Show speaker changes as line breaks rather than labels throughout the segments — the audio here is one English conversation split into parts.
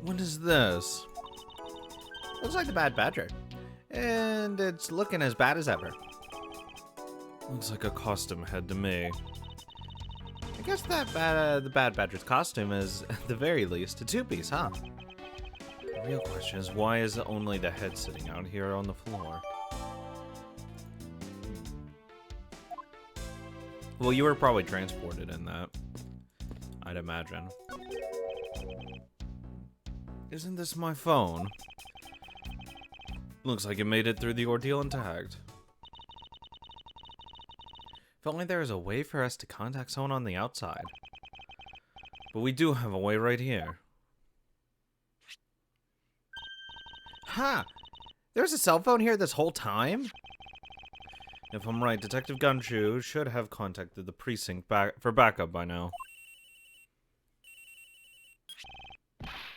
What is this? Looks like the Bad Badger. And it's looking as bad as ever. Looks like a costume head to me. I guess that the Bad Badger's costume is, at the very least, a two-piece, huh? The real question is, why is only the head sitting out here on the floor? Well, you were probably transported in that, I'd imagine. Isn't this my phone? Looks like it made it through the ordeal intact. If only there was a way for us to contact someone on the outside. But we do have a way right here. Ha! There's a cell phone here this whole time? If I'm right, Detective Gumshoe should have contacted the precinct for backup by now.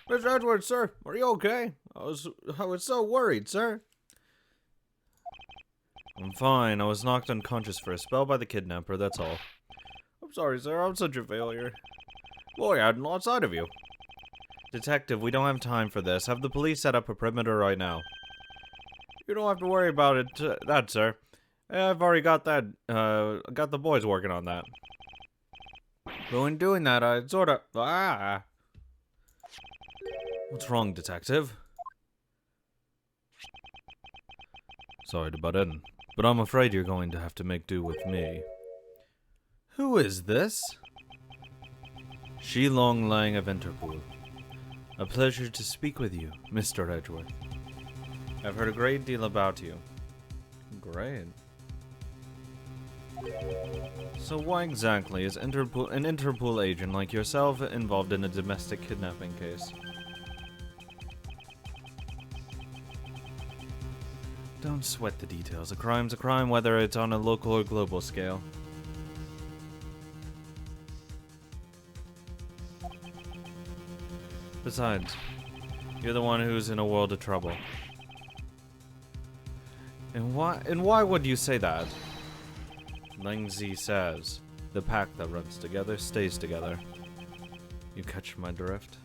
Mr. Edwards, sir, are you okay? I was so worried, sir. I'm fine. I was knocked unconscious for a spell by the kidnapper, that's all. I'm sorry, sir. I'm such a failure. Boy, I hadn't lost sight of you. Detective, we don't have time for this. Have the police set up a perimeter right now. You don't have to worry about it, that, sir. I've already got that, got the boys working on that. But when doing that, I sorta, What's wrong, Detective? Sorry to butt in, but I'm afraid you're going to have to make do with me. Who is this? Shilong Lang of Interpol. A pleasure to speak with you, Mr. Edgeworth. I've heard a great deal about you. Great. So why exactly is an Interpol agent like yourself involved in a domestic kidnapping case? Don't sweat the details. A crime's a crime, whether it's on a local or global scale. Besides, you're the one who's in a world of trouble. And why would you say that? Lang Zi says, the pack that runs together stays together. You catch my drift?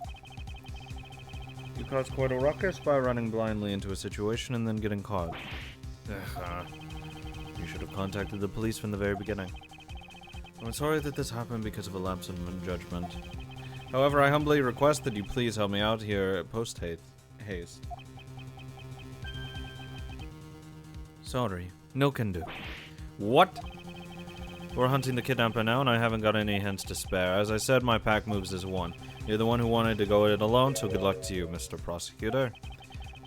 You caused quite a ruckus by running blindly into a situation and then getting caught. You should have contacted the police from the very beginning. I'm sorry that this happened because of a lapse in judgment. However, I humbly request that you please help me out here post-haste. Sorry, no can do. What? We're hunting the kidnapper now, and I haven't got any hints to spare. As I said, my pack moves as one. You're the one who wanted to go it alone, so good luck to you, Mr. Prosecutor.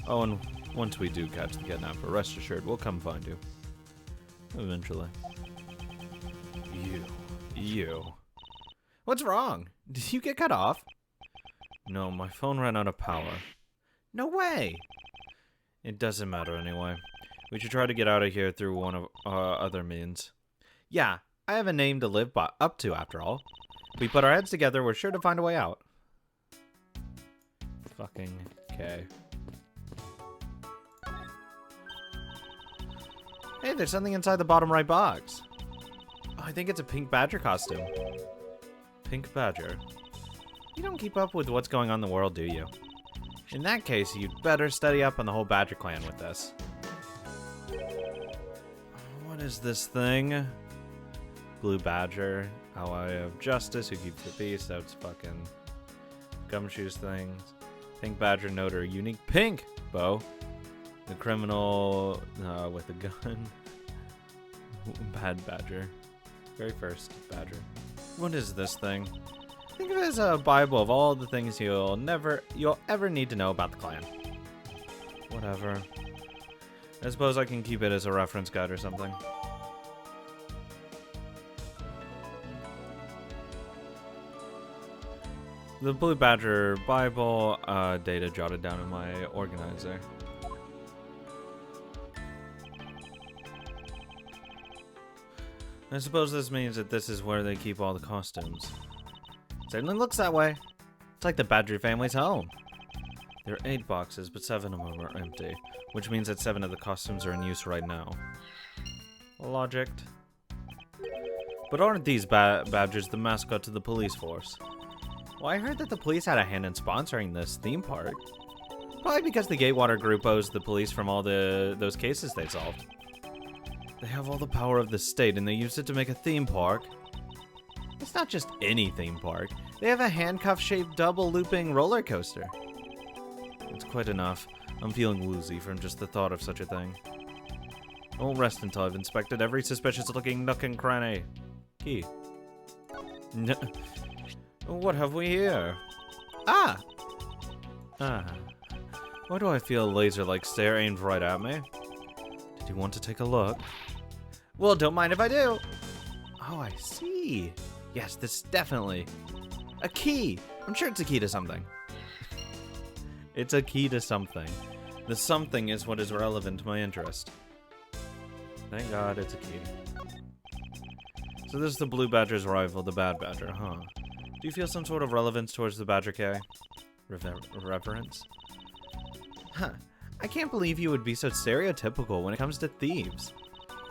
Oh, and once we do catch the kidnapper, rest assured, we'll come find you. Eventually. You. What's wrong? Did you get cut off? No, my phone ran out of power. No way! It doesn't matter anyway. We should try to get out of here through one of other means. Yeah, I have a name to live up to after all. If we put our heads together, we're sure to find a way out. Fucking okay. Hey, there's something inside the bottom right box. Oh, I think it's a pink badger costume. Pink badger. You don't keep up with what's going on in the world, do you? In that case, you'd better study up on the whole Badger clan with this. What is this thing? Blue Badger, ally of justice who keeps the peace. That's fucking Gumshoe's things. Pink Badger noter, unique pink bow. The criminal with a gun. Bad Badger. Very first Badger. What is this thing? Think of it as a Bible of all the things you'll ever need to know about the clan. Whatever. I suppose I can keep it as a reference guide or something. The Blue Badger Bible data jotted down in my organizer. I suppose this means that this is where they keep all the costumes. Certainly looks that way. It's like the Badger family's home. There are 8 boxes, but 7 of them are empty, which means that 7 of the costumes are in use right now. Logicked. But aren't these badgers the mascot to the police force? Well, I heard that the police had a hand in sponsoring this theme park. Probably because the Gatewater Group owes the police from all those cases they solved. They have all the power of the state, and they use it to make a theme park. It's not just any theme park. They have a handcuff-shaped double-looping roller coaster. It's quite enough. I'm feeling woozy from just the thought of such a thing. I won't rest until I've inspected every suspicious-looking nook and cranny. Key. What have we here? Ah! Why do I feel a laser-like stare aimed right at me? Did you want to take a look? Well, don't mind if I do. Oh, I see. Yes, this is definitely a key. I'm sure it's a key to something. It's a key to something. The something is what is relevant to my interest. Thank God it's a key. So this is the Blue Badger's rival, the Bad Badger, huh? Do you feel some sort of relevance towards the Badger K? Reverence? Huh. I can't believe you would be so stereotypical when it comes to thieves.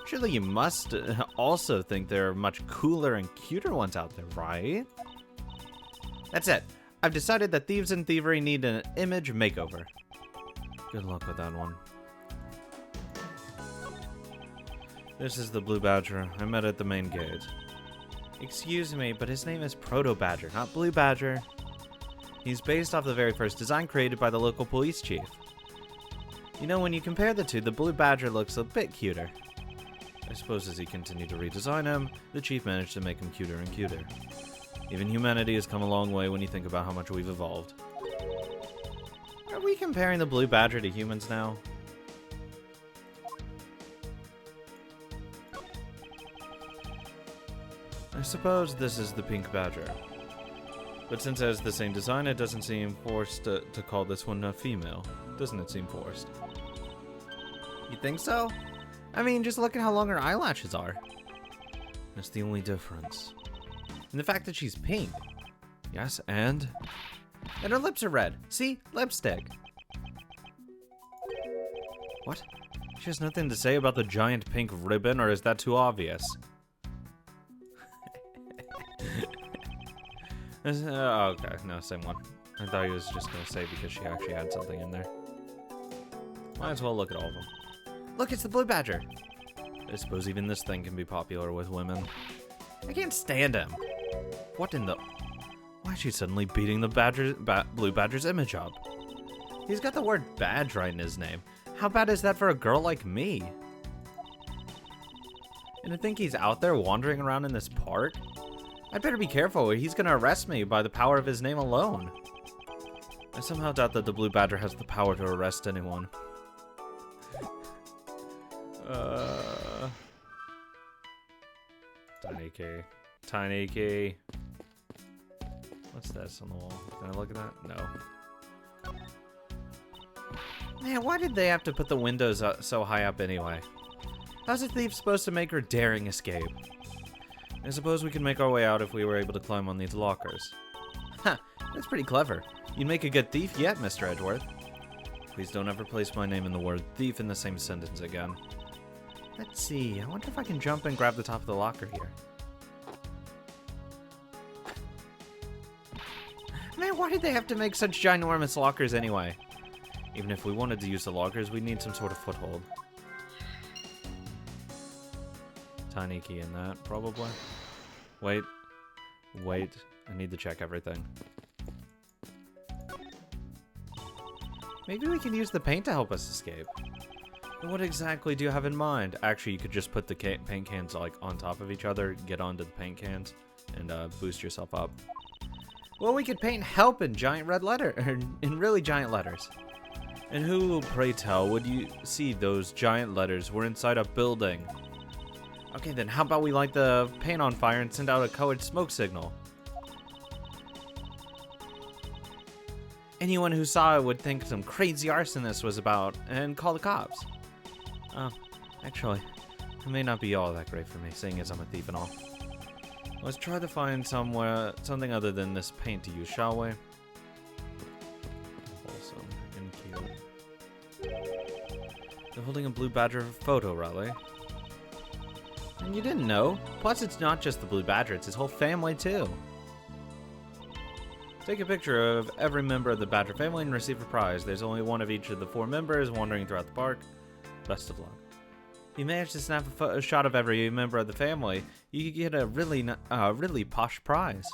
Surely you must also think there are much cooler and cuter ones out there, right? That's it. I've decided that thieves and thievery need an image makeover. Good luck with that one. This is the Blue Badger I met at the main gate. Excuse me, but his name is Proto Badger, not Blue Badger. He's based off the very first design created by the local police chief. You know, when you compare the two, the Blue Badger looks a bit cuter. I suppose as he continued to redesign him, the chief managed to make him cuter and cuter. Even humanity has come a long way when you think about how much we've evolved. Are we comparing the Blue Badger to humans now? I suppose this is the Pink Badger. But since it has the same design, it doesn't seem forced to call this one a female. Doesn't it seem forced? You think so? I mean, just look at how long her eyelashes are. That's the only difference. And the fact that she's pink. Yes, and her lips are red. See? Lipstick. What? She has nothing to say about the giant pink ribbon, or is that too obvious? Oh, okay, no, same one. I thought he was just gonna say because she actually had something in there. Might as well look at all of them. Look, it's the Blue Badger! I suppose even this thing can be popular with women. I can't stand him. What in the... Why is she suddenly beating the Blue Badger's image up? He's got the word badge right in his name. How bad is that for a girl like me? And to think he's out there wandering around in this park? I'd better be careful, or he's gonna arrest me by the power of his name alone. I somehow doubt that the Blue Badger has the power to arrest anyone. Tiny key. Tiny key. What's this on the wall? Can I look at that? No. Man, why did they have to put the windows so high up anyway? How's a thief supposed to make her daring escape? I suppose we could make our way out if we were able to climb on these lockers. Ha! That's pretty clever. You'd make a good thief yet, Mr. Edgeworth. Please don't ever place my name and the word thief in the same sentence again. Let's see, I wonder if I can jump and grab the top of the locker here. Man, why did they have to make such ginormous lockers anyway? Even if we wanted to use the lockers, we'd need some sort of foothold. Tiny key in that, probably. Wait. I need to check everything. Maybe we can use the paint to help us escape. But what exactly do you have in mind? Actually, you could just put the paint cans like on top of each other, get onto the paint cans, and boost yourself up. Well, we could paint help in giant red in really giant letters. And who, pray tell, would you see those giant letters were inside a building? Okay, then how about we light the paint on fire and send out a colored smoke signal? Anyone who saw it would think some crazy arsonist was about and call the cops. Oh, actually, it may not be all that great for me, seeing as I'm a thief and all. Let's try to find something other than this paint to use, shall we? Wholesome and cute. They're holding a Blue Badger photo rally. And you didn't know. Plus, it's not just the Blue Badger, it's his whole family, too. Take a picture of every member of the Badger family and receive a prize. There's only one of each of the 4 members wandering throughout the park. Best of luck. If you manage to snap a shot of every member of the family, you could get a really posh prize.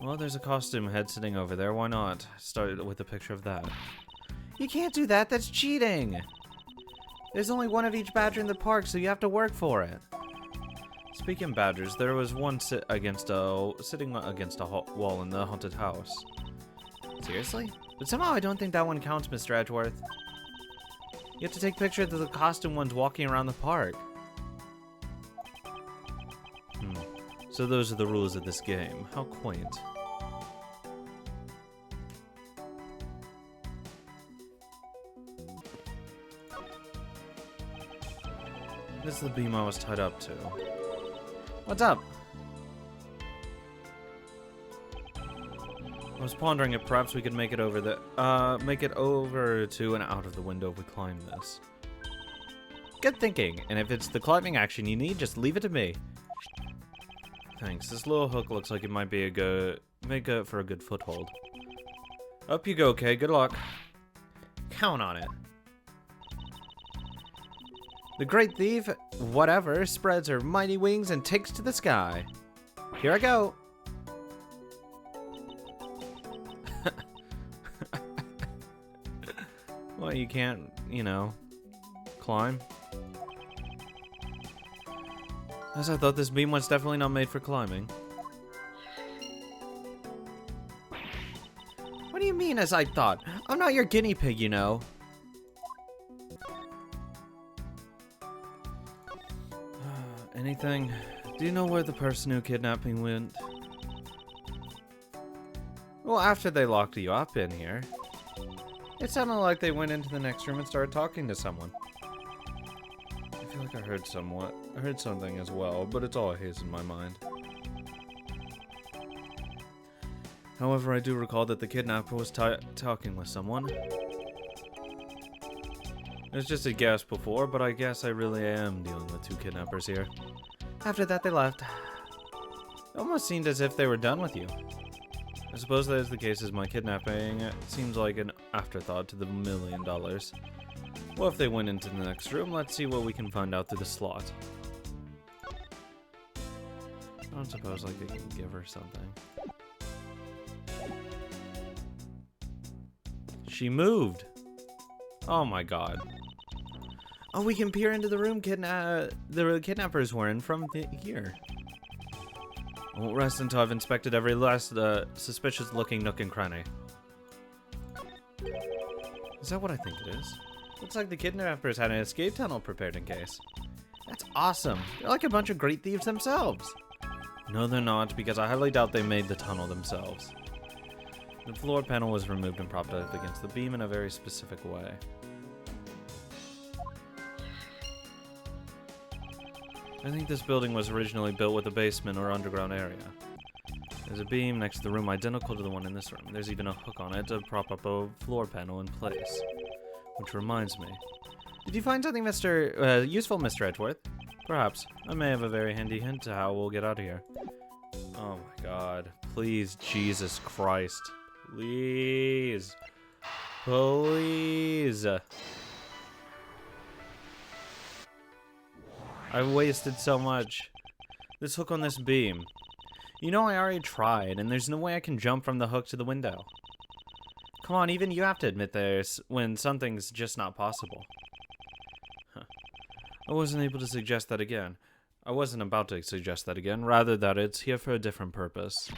Well, there's a costume head sitting over there. Why not start with a picture of that? You can't do that. That's cheating. There's only one of each badger in the park, so you have to work for it. Speaking of badgers, there was one sitting against a wall in the haunted house. Seriously? But somehow I don't think that one counts, Mr. Edgeworth. You have to take pictures of the costume ones walking around the park. So those are the rules of this game. How quaint. This is the beam I was tied up to. What's up? I was pondering if perhaps we could make it over to and out of the window if we climb this. Good thinking, and if it's the climbing action you need, just leave it to me. Thanks. This little hook looks like it might be make it for a good foothold. Up you go, Kay. Good luck. Count on it. The Great Thief, whatever, spreads her mighty wings and takes to the sky. Here I go. Well, you can't, climb. As I thought, this beam was definitely not made for climbing. What do you mean, as I thought? I'm not your guinea pig, you know. Anything? Do you know where the person who kidnapped me went? Well, after they locked you up in here. It sounded like they went into the next room and started talking to someone. I feel like I heard something as well, but it's all a haze in my mind. However, I do recall that the kidnapper was talking with someone. It was just a guess before, but I guess I really am dealing with 2 kidnappers here. After that, they left. It almost seemed as if they were done with you. I suppose that is the case, as my kidnapping seems like an afterthought to the $1 million. Well, if they went into the next room, let's see what we can find out through the slot. I don't suppose like I can give her something. She moved! Oh my god. Oh, we can peer into the room the kidnappers were in from here. I won't rest until I've inspected every last suspicious-looking nook and cranny. Is that what I think it is? Looks like the kidnappers had an escape tunnel prepared in case. That's awesome. They're like a bunch of great thieves themselves. No, they're not, because I highly doubt they made the tunnel themselves. The floor panel was removed and propped up against the beam in a very specific way. I think this building was originally built with a basement or underground area. There's a beam next to the room identical to the one in this room. There's even a hook on it to prop up a floor panel in place. Which reminds me. Did you find something useful, Mr. Edgeworth? Perhaps. I may have a very handy hint to how we'll get out of here. Oh my god. Please, Jesus Christ. Please. Please. I've wasted so much. This hook on this beam. You know, I already tried, and there's no way I can jump from the hook to the window. Come on, even you have to admit this when something's just not possible. Huh. I wasn't able to suggest that again. I wasn't about to suggest that again, rather that it's here for a different purpose.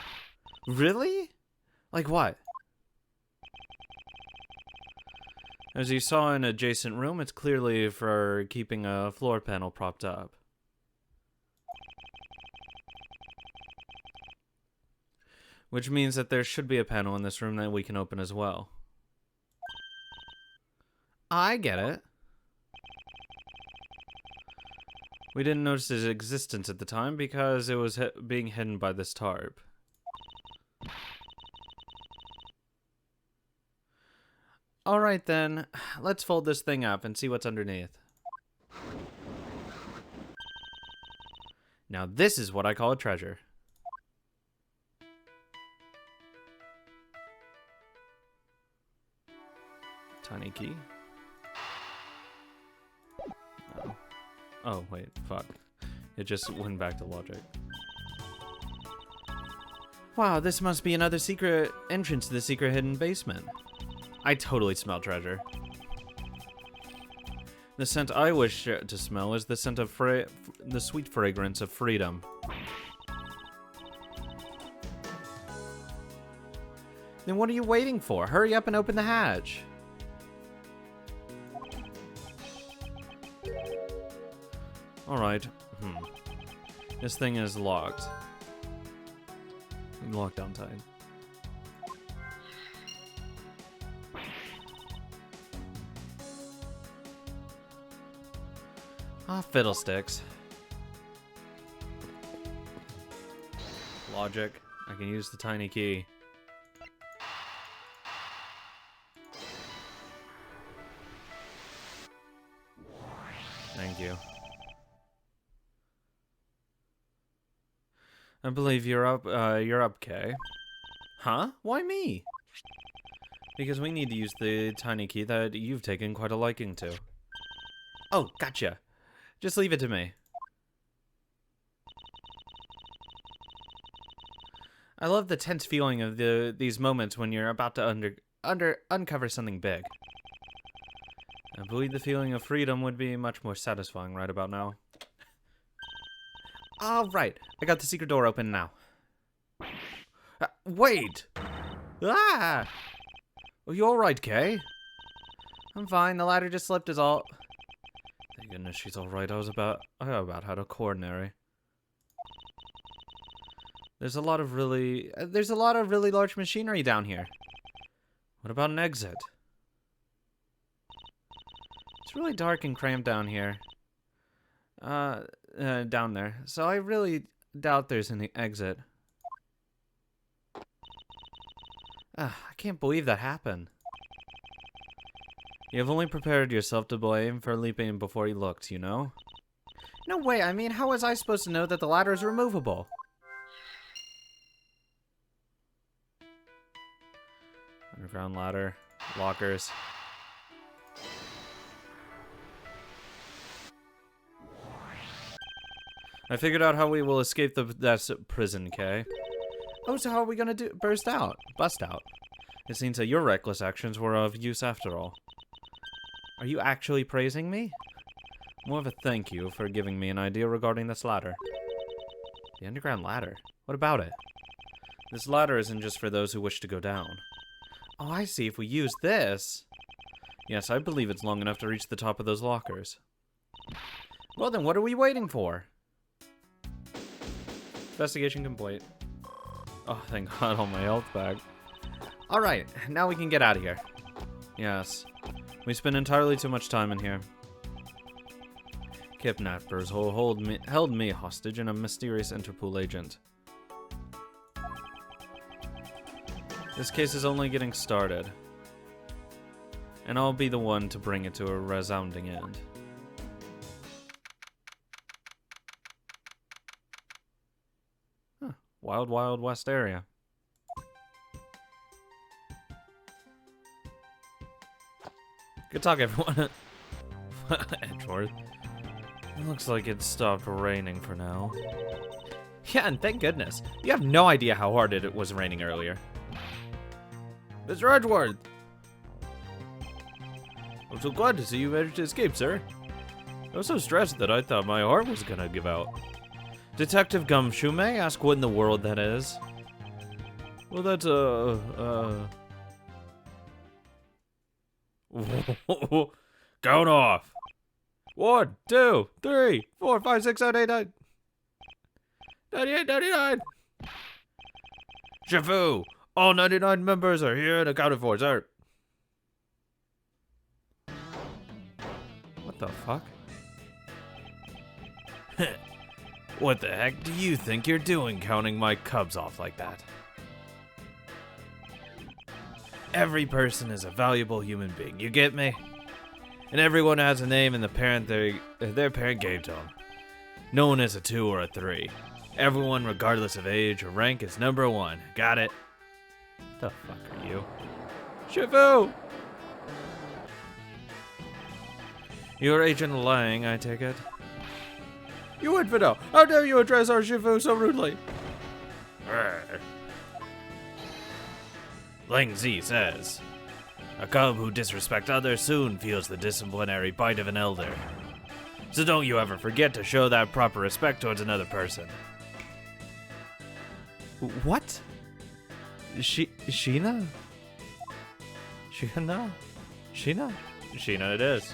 Really? Like what? As you saw in an adjacent room, it's clearly for keeping a floor panel propped up. Which means that there should be a panel in this room that we can open as well. I get it. We didn't notice its existence at the time because it was being hidden by this tarp. Alright then, let's fold this thing up and see what's underneath. Now this is what I call a treasure. Tiny key. No. Oh, wait, fuck. It just went back to logic. Wow, this must be another secret entrance to the secret hidden basement. I totally smell treasure. The scent I wish to smell is the scent of the sweet fragrance of freedom. Then what are you waiting for? Hurry up and open the hatch. Alright. This thing is locked. Lockdown time. Ah, fiddlesticks. Logic. I can use the tiny key. Thank you. I believe you're up, Kay. Huh? Why me? Because we need to use the tiny key that you've taken quite a liking to. Oh, gotcha. Just leave it to me. I love the tense feeling of these moments when you're about to uncover something big. I believe the feeling of freedom would be much more satisfying right about now. Alright, I got the secret door open now. Wait! Ah! Are you alright, Kay? I'm fine, the ladder just slipped is all. Thank goodness she's alright. I about had a coronary. There's a lot of really large machinery down here. What about an exit? It's really dark and cramped down here. Down there. So I really doubt there's any exit. I can't believe that happened. You have only prepared yourself to blame for leaping before you looked, you know? No way, I mean, how was I supposed to know that the ladder is removable? Underground ladder, lockers. I figured out how we will escape that prison, Kay. Oh, so how are we gonna bust out? It seems that your reckless actions were of use after all. Are you actually praising me? More of a thank you for giving me an idea regarding this ladder. The underground ladder? What about it? This ladder isn't just for those who wish to go down. Oh, I see. If we use this... Yes, I believe it's long enough to reach the top of those lockers. Well then, what are we waiting for? Investigation complete. Oh, thank God, all my health back. Alright, now we can get out of here. Yes. We spent entirely too much time in here. Kidnappers held me hostage and a mysterious Interpol agent. This case is only getting started. And I'll be the one to bring it to a resounding end. Huh. Wild, Wild West area. Good talk, everyone. Edgeworth. It looks like it stopped raining for now. Yeah, and thank goodness. You have no idea how hard it was raining earlier. Mr. Edgeworth! I'm so glad to see you managed to escape, sir. I was so stressed that I thought my heart was gonna give out. Detective Gumshoe, may I ask what in the world that is? Well, that's, Count off! 1, 2, 3, 4, 5, 6, 7, 8, 9. 98, 99! Shifu! All 99 members are here and accounted for, sir. What the fuck? What the heck do you think you're doing counting my cubs off like that? Every person is a valuable human being, you get me? And everyone has a name and the parent their parent gave to them. No one is a 2 or a 3. Everyone, regardless of age or rank, is number 1. Got it? The fuck are you? Shifu! You're Agent Lang, I take it? You infidel! How dare you address our Shifu so rudely? Lang Zi says, a cub who disrespects others soon feels the disciplinary bite of an elder. So don't you ever forget to show that proper respect towards another person. What? Sheena? Sheena? Sheena? Sheena it is.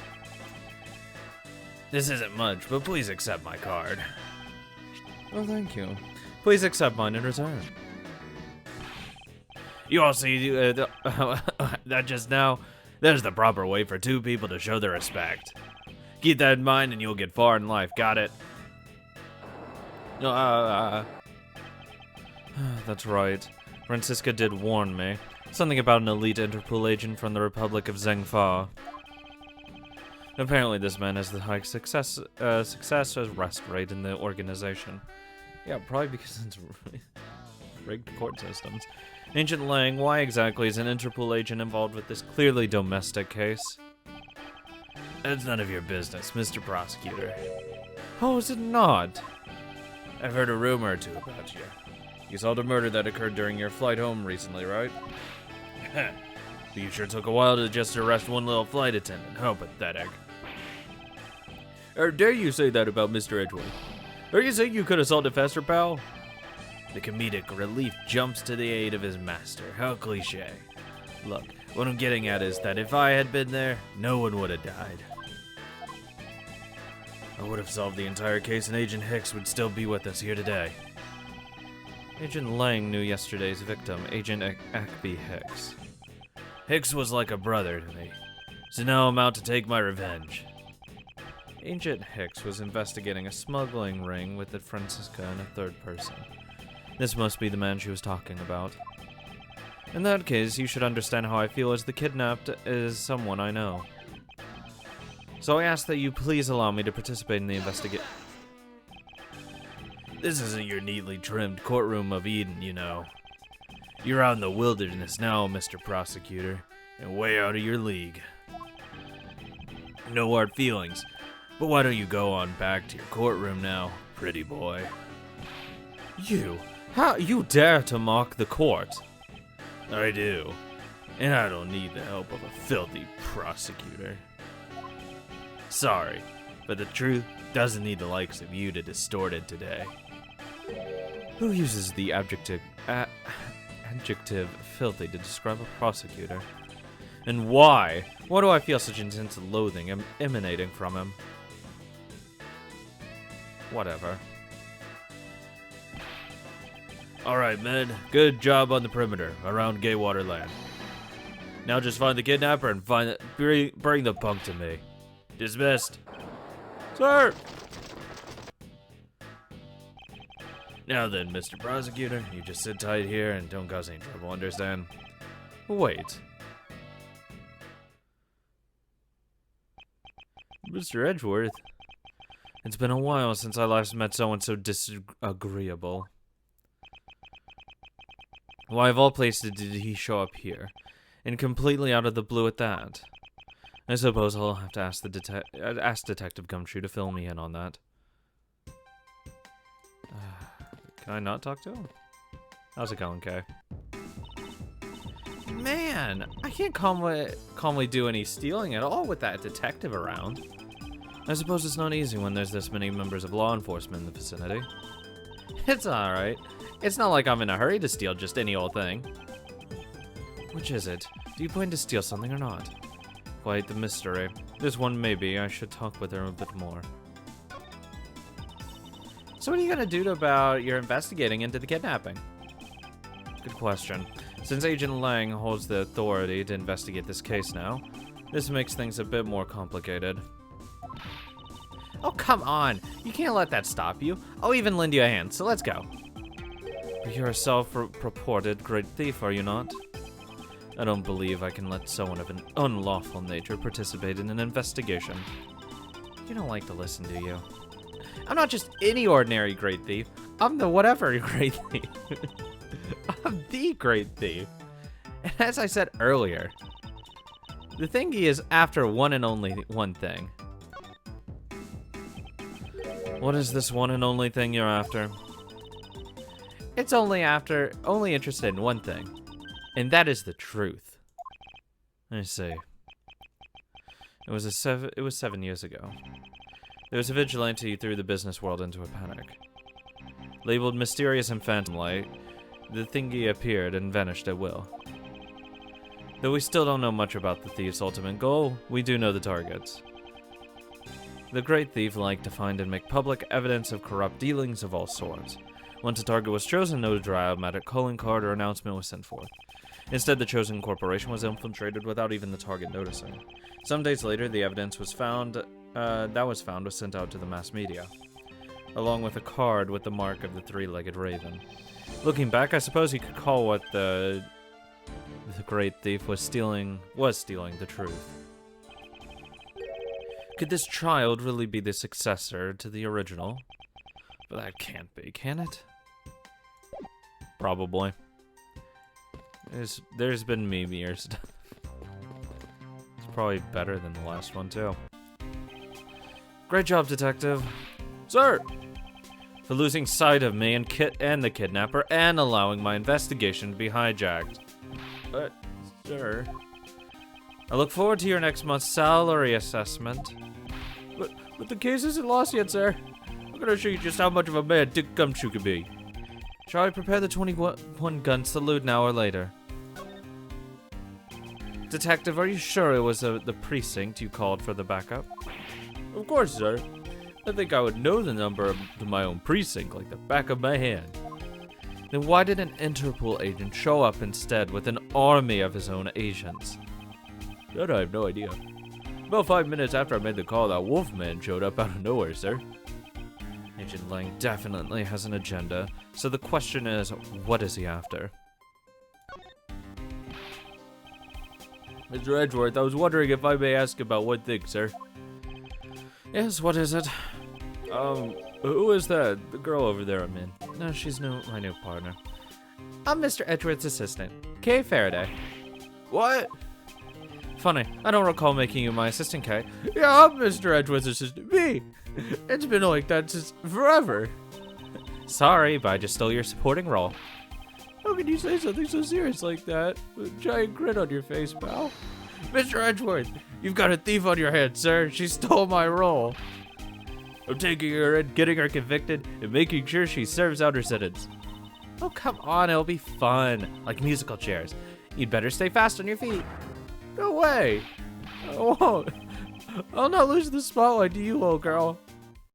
This isn't much, but please accept my card. Oh, thank you. Please accept mine in return. You all see that just now? There's the proper way for two people to show their respect. Keep that in mind and you'll get far in life, got it? That's right. Francisca did warn me. Something about an elite Interpol agent from the Republic of Zhengfa. Apparently this man has the high success arrest rate in the organization. Yeah, probably because it's rigged court systems. Agent Lang, why exactly is an Interpol agent involved with this clearly domestic case? It's none of your business, Mr. Prosecutor. Oh, is it not? I've heard a rumor or two about you. You solved a murder that occurred during your flight home recently, right? You sure took a while to just arrest one little flight attendant. How pathetic. Or dare you say that about Mr. Edgeworth? Are you saying you could assault a faster, pal? The comedic relief jumps to the aid of his master. How cliche. Look, what I'm getting at is that if I had been there, no one would have died. I would have solved the entire case and Agent Hicks would still be with us here today. Agent Lang knew yesterday's victim, Agent Akby Hicks. Hicks was like a brother to me, so now I'm out to take my revenge. Agent Hicks was investigating a smuggling ring with Francisca and a third person. This must be the man she was talking about. In that case, you should understand how I feel, as the kidnapped is someone I know. So I ask that you please allow me to participate in the investigation. This isn't your neatly trimmed courtroom of Eden, you know. You're out in the wilderness now, Mr. Prosecutor, and way out of your league. No hard feelings, but why don't you go on back to your courtroom now, pretty boy? You? How you dare to mock the court? I do, and I don't need the help of a filthy prosecutor. Sorry, but the truth doesn't need the likes of you to distort it today. Who uses the adjective filthy to describe a prosecutor? And why? Why do I feel such intense loathing emanating from him? Whatever. Alright, men. Good job on the perimeter around Gaywater Land. Now just find the kidnapper and bring the punk to me. Dismissed. Sir! Now then, Mr. Prosecutor, you just sit tight here and don't cause any trouble, understand? Wait. Mr. Edgeworth? It's been a while since I last met someone so disagreeable. Why, of all places, did he show up here? And completely out of the blue at that? I suppose I'll have to ask Detective Gumshoe to fill me in on that. Can I not talk to him? How's it going, Kay? Man, I can't calmly do any stealing at all with that detective around. I suppose it's not easy when there's this many members of law enforcement in the vicinity. It's alright. It's not like I'm in a hurry to steal just any old thing. Which is it? Do you plan to steal something or not? Quite the mystery. This one maybe. I should talk with her a bit more. So what are you gonna do about your investigating into the kidnapping? Good question. Since Agent Lang holds the authority to investigate this case now, this makes things a bit more complicated. Oh, come on! You can't let that stop you. I'll even lend you a hand, so let's go. You're a self-purported great thief, are you not? I don't believe I can let someone of an unlawful nature participate in an investigation. You don't like to listen, do you? I'm not just any ordinary great thief. I'm the whatever great thief. I'm the great thief. And as I said earlier, the thingy is after one and only one thing. What is this one and only thing you're after? It's only interested in one thing, and that is the truth. I see. It was 7 years ago. There was a vigilante who threw the business world into a panic. Labeled mysterious and phantom-like, the thingy appeared and vanished at will. Though we still don't know much about the thief's ultimate goal, we do know the targets. The great thief liked to find and make public evidence of corrupt dealings of all sorts. Once a target was chosen, no dramatic calling card or announcement was sent forth. Instead, the chosen corporation was infiltrated without even the target noticing. Some days later, the evidence was found was sent out to the mass media, along with a card with the mark of the three-legged raven. Looking back, I suppose you could call what the great thief was stealing the truth. Could this child really be the successor to the original? But that can't be, can it? Probably. There's been meme-ier stuff. It's probably better than the last one, too. Great job, detective. Sir! For losing sight of me and Kit and the kidnapper and allowing my investigation to be hijacked. But, sir... I look forward to your next month's salary assessment. But the case isn't lost yet, sir. I'm gonna show you just how much of a man Dick Gumshoe can be. Shall I prepare the 21-gun salute now or later? Detective, are you sure it was the precinct you called for the backup? Of course, sir. I think I would know the number to my own precinct like the back of my hand. Then why did an Interpol agent show up instead with an army of his own agents? That I have no idea. About 5 minutes after I made the call, that Wolfman showed up out of nowhere, sir. Agent Lang definitely has an agenda, so the question is, what is he after? Mr. Edgeworth, I was wondering if I may ask about one thing, sir. Yes, what is it? Who is that? The girl over there I'm in. No, she's my new partner. I'm Mr. Edgeworth's assistant, Kay Faraday. What? Funny, I don't recall making you my assistant, Kay. Yeah, I'm Mr. Edgeworth's assistant. Me! It's been like that since forever. Sorry, but I just stole your supporting role. How can you say something so serious like that? With a giant grin on your face, pal. Mr. Edgeworth, you've got a thief on your hands, sir. She stole my role. I'm taking her in, getting her convicted, and making sure she serves out her sentence. Oh, come on, it'll be fun. Like musical chairs. You'd better stay fast on your feet. No way. I won't. I'll not lose the spotlight to you, little girl.